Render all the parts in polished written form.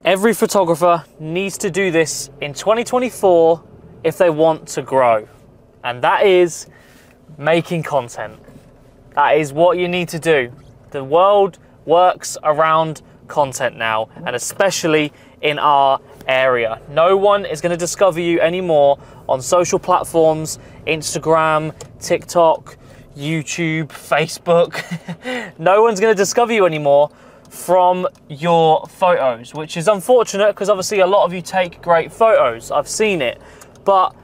Every photographer needs to do this in 2024 if they want to grow, and that is making content. That is what you need to do. The world works around content now, and especially in our area. No one is going to discover you anymore on social platforms, Instagram, TikTok, YouTube, Facebook. No one's going to discover you anymore from your photos, which is unfortunate because obviously a lot of you take great photos. I've seen it, but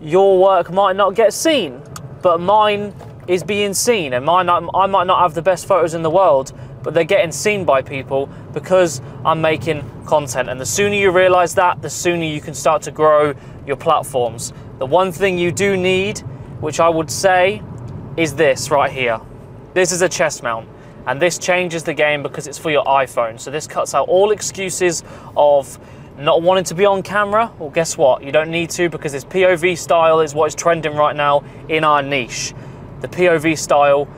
your work might not get seen, but mine is being seen, and I might not have the best photos in the world, but they're getting seen by people because I'm making content. And the sooner you realize that, the sooner you can start to grow your platforms. The one thing you do need, which I would say, is this right here. This is a chest mount, and this changes the game because it's for your iPhone. So this cuts out all excuses of not wanting to be on camera. Well, guess what? You don't need to, because this POV style is what is trending right now in our niche. The POV style,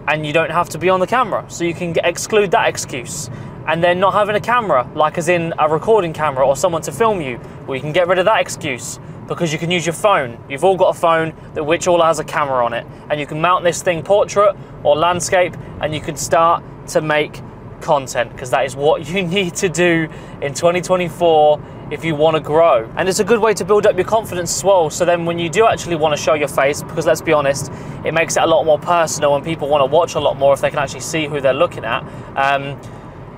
and you don't have to be on the camera. So you can exclude that excuse. And then not having a camera, like as in a recording camera or someone to film you, well, you can get rid of that excuse because you can use your phone. You've all got a phone which all has a camera on it, and you can mount this thing portrait or landscape, and you can start to make content, because that is what you need to do in 2024 if you want to grow. And it's a good way to build up your confidence as well, so then when you do actually want to show your face, because let's be honest, it makes it a lot more personal and people want to watch a lot more if they can actually see who they're looking at.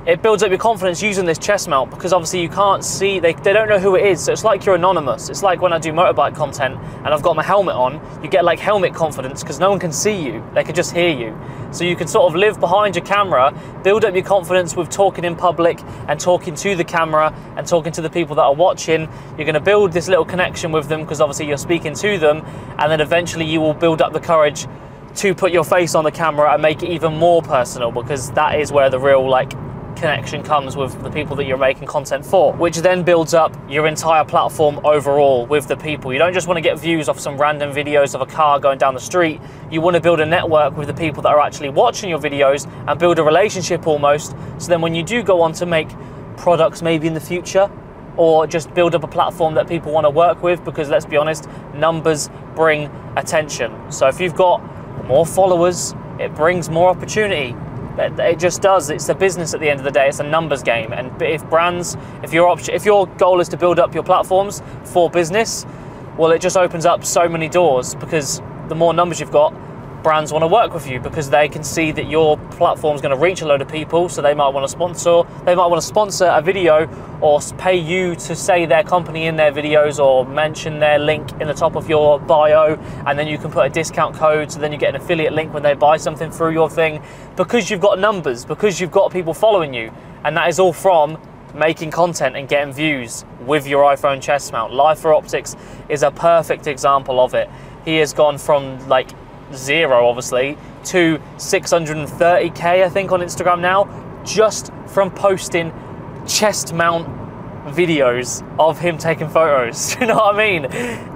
It builds up your confidence using this chest mount, because obviously you can't see, they don't know who it is, so it's like you're anonymous. It's like when I do motorbike content and I've got my helmet on, you get like helmet confidence because no one can see you, they can just hear you. So you can sort of live behind your camera, build up your confidence with talking in public and talking to the camera and talking to the people that are watching. You're going to build this little connection with them because obviously you're speaking to them, and then eventually you will build up the courage to put your face on the camera and make it even more personal, because that is where the real like connection comes with the people that you're making content for, which then builds up your entire platform overall with the people. You don't just want to get views off some random videos of a car going down the street. You want to build a network with the people that are actually watching your videos and build a relationship almost, so then when you do go on to make products maybe in the future, or just build up a platform that people want to work with, because let's be honest, numbers bring attention. So if you've got more followers, it brings more opportunity. It just does. It's a business at the end of the day. It's a numbers game. And if brands, if your goal is to build up your platforms for business, well, it just opens up so many doors, because the more numbers you've got, brands want to work with you because they can see that your platform is going to reach a load of people, so they might want to sponsor a video or pay you to say their company in their videos or mention their link in the top of your bio, and then you can put a discount code, so then you get an affiliate link when they buy something through your thing, because you've got numbers, because you've got people following you. And that is all from making content and getting views with your iPhone chest mount. Live for Optics is a perfect example of it. He has gone from like zero obviously to 630k I think on Instagram now, just from posting chest mount videos of him taking photos. You know what I mean?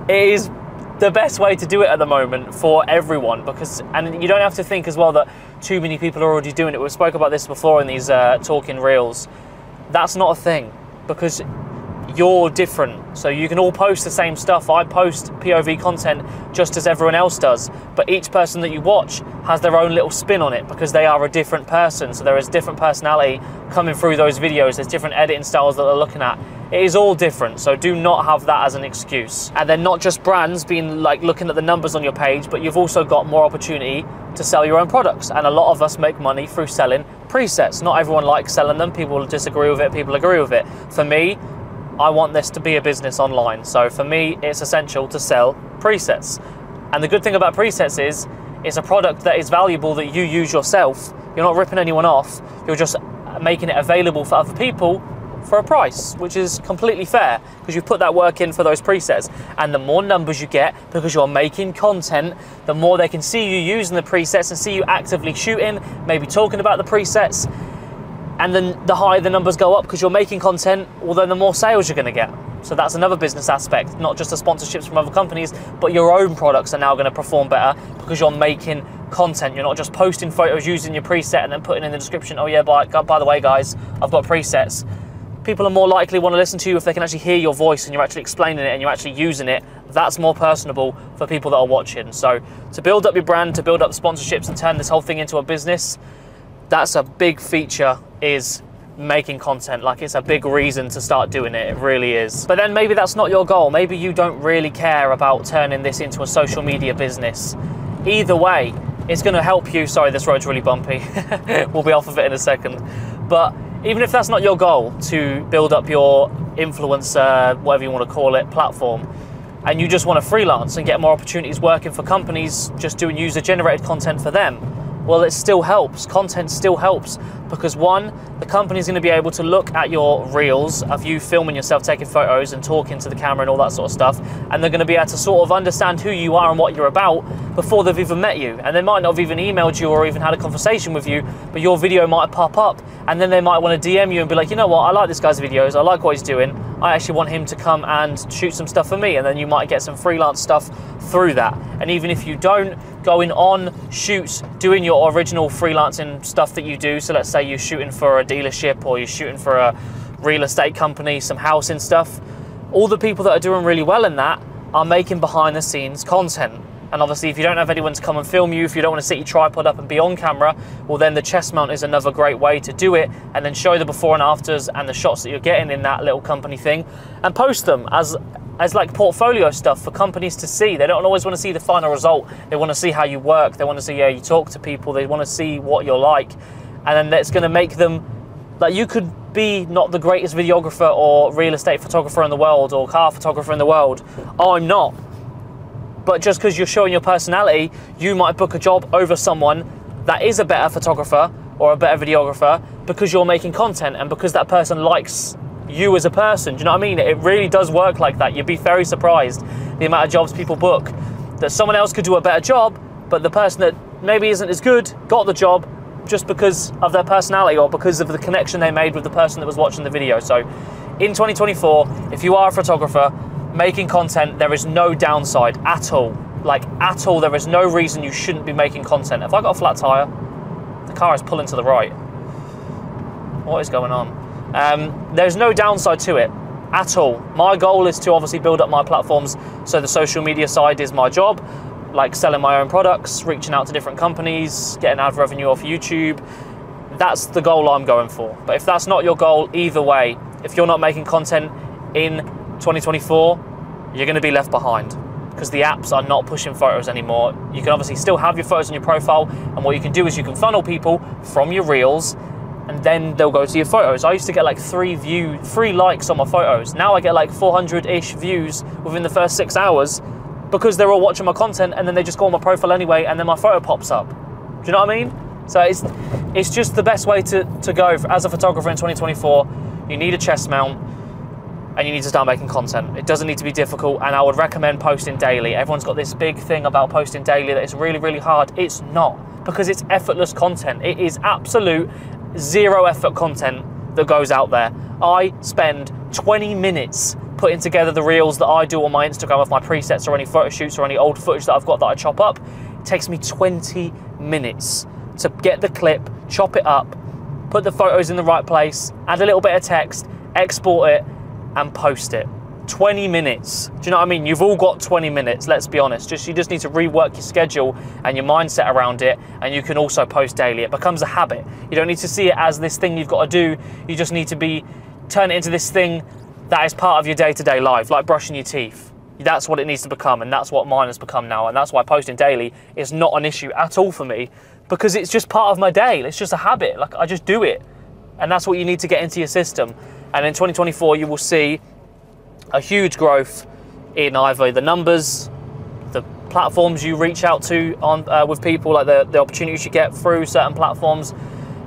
It is the best way to do it at the moment for everyone, because, and you don't have to think as well that too many people are already doing it. We spoke about this before in these talking reels. That's not a thing, because you're different, so you can all post the same stuff. I post POV content just as everyone else does, but each person that you watch has their own little spin on it because they are a different person, so there is different personality coming through those videos. There's different editing styles that they're looking at. It is all different, so do not have that as an excuse. And then not just brands being like looking at the numbers on your page, but you've also got more opportunity to sell your own products, and a lot of us make money through selling presets. Not everyone likes selling them. People disagree with it, people agree with it. For me, I want this to be a business online, so for me it's essential to sell presets. And the good thing about presets is it's a product that is valuable that you use yourself. You're not ripping anyone off, you're just making it available for other people for a price, which is completely fair because you've put that work in for those presets. And the more numbers you get because you're making content, the more they can see you using the presets and see you actively shooting, maybe talking about the presets. And then the higher the numbers go up because you're making content, well then the more sales you're going to get. So that's another business aspect, not just the sponsorships from other companies, but your own products are now going to perform better because you're making content. You're not just posting photos using your preset and then putting in the description, oh yeah, by the way guys, I've got presets. People are more likely want to listen to you if they can actually hear your voice and you're actually explaining it and you're actually using it. That's more personable for people that are watching. So to build up your brand, to build up sponsorships and turn this whole thing into a business, that's a big feature, is making content. Like, it's a big reason to start doing it. It really is. But then maybe that's not your goal. Maybe you don't really care about turning this into a social media business. Either way, it's going to help you. Sorry, this road's really bumpy. We'll be off of it in a second. But even if that's not your goal, to build up your influencer, whatever you want to call it, platform, and you just want to freelance and get more opportunities working for companies, just doing user-generated content for them, well, it still helps. Content still helps because, one, the company's going to be able to look at your reels of you filming yourself, taking photos and talking to the camera and all that sort of stuff, and they're going to be able to sort of understand who you are and what you're about before they've even met you. And they might not have even emailed you or even had a conversation with you, but your video might pop up, and then they might want to DM you and be like, you know what, I like this guy's videos, I like what he's doing, I actually want him to come and shoot some stuff for me, and then you might get some freelance stuff through that. And even if you don't, going on shoots, doing your original freelancing stuff that you do, so let's say you're shooting for a dealership or you're shooting for a real estate company, some housing stuff, all the people that are doing really well in that are making behind the scenes content. And obviously, if you don't have anyone to come and film you, if you don't want to set your tripod up and be on camera, well, then the chest mount is another great way to do it, and then show the before and afters and the shots that you're getting in that little company thing, and post them as like portfolio stuff for companies to see. They don't always want to see the final result. They want to see how you work. They want to see how you talk to people. They want to see what you're like, and then that's going to make them, like, you could be not the greatest videographer or real estate photographer in the world or car photographer in the world. I'm not. But just because you're showing your personality, you might book a job over someone that is a better photographer or a better videographer because you're making content and because that person likes you as a person. Do you know what I mean? It really does work like that. You'd be very surprised the amount of jobs people book that someone else could do a better job, but the person that maybe isn't as good got the job just because of their personality or because of the connection they made with the person that was watching the video. So in 2024, if you are a photographer, making content, there is no downside at all. Like, at all, there is no reason you shouldn't be making content. If I got a flat tire, the car is pulling to the right. What is going on? There's no downside to it at all. My goal is to obviously build up my platforms, so the social media side is my job, like selling my own products, reaching out to different companies, getting ad revenue off YouTube. That's the goal I'm going for. But if that's not your goal, either way, if you're not making content in 2024, you're going to be left behind because the apps are not pushing photos anymore. You can obviously still have your photos on your profile, and what you can do is you can funnel people from your reels and then they'll go to your photos. I used to get like 3 likes on my photos. Now I get like 400-ish views within the first 6 hours because they're all watching my content, and then they just go on my profile anyway, and then my photo pops up. Do you know what I mean? So it's just the best way to go as a photographer in 2024. You need a chest mount, and you need to start making content. It doesn't need to be difficult, and I would recommend posting daily. Everyone's got this big thing about posting daily that it's really, really hard. It's not, because it's effortless content. It is absolute zero effort content that goes out there. I spend 20 minutes putting together the reels that I do on my Instagram with my presets or any photo shoots or any old footage that I've got that I chop up. It takes me 20 minutes to get the clip, chop it up, put the photos in the right place, add a little bit of text, export it, and post it. 20 minutes. Do you know what I mean? You've all got 20 minutes, let's be honest. You just need to rework your schedule and your mindset around it, and you can also post daily. It becomes a habit. You don't need to see it as this thing you've got to do. You just need to turn it into this thing that is part of your day-to-day life, like brushing your teeth. That's what it needs to become, and that's what mine has become now, and that's why posting daily is not an issue at all for me, because it's just part of my day. It's just a habit. Like, I just do it, and that's what you need to get into your system. And in 2024, you will see a huge growth in either the numbers, the platforms you reach out to on with people, like the opportunities you get through certain platforms.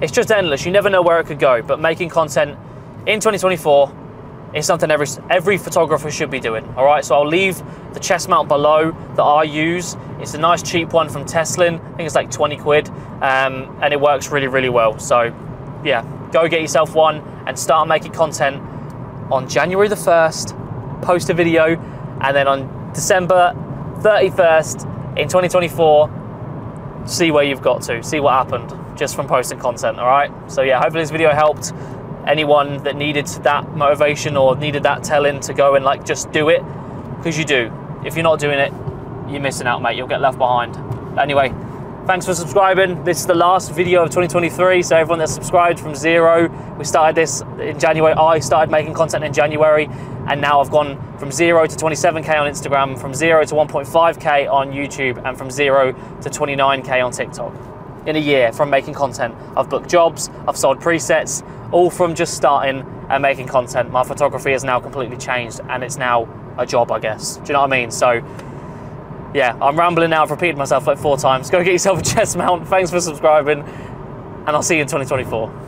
It's just endless. You never know where it could go. But making content in 2024 is something every photographer should be doing. All right, so I'll leave the chest mount below that I use. It's a nice cheap one from Teslin. I think it's like 20 quid, and it works really, really well. So yeah, go get yourself one and start making content on January the 1st, post a video, and then on December 31st in 2024, see where you've got to, see what happened just from posting content. All right, so yeah, hopefully this video helped. anyone that needed that motivation or needed that telling to go and like just do it, because you do. If you're not doing it, you're missing out, mate. You'll get left behind. Anyway, thanks for subscribing. This is the last video of 2023, so everyone that's subscribed from 0, we started this in January. I started making content in January, and now I've gone from 0 to 27k on Instagram, from 0 to 1.5k on YouTube, and from 0 to 29k on TikTok. In a year from making content. I've booked jobs, I've sold presets, all from just starting and making content. My photography has now completely changed, and it's now a job, I guess. Do you know what I mean? So yeah, I'm rambling now. I've repeated myself like 4 times. Go get yourself a chest mount. Thanks for subscribing, and I'll see you in 2024.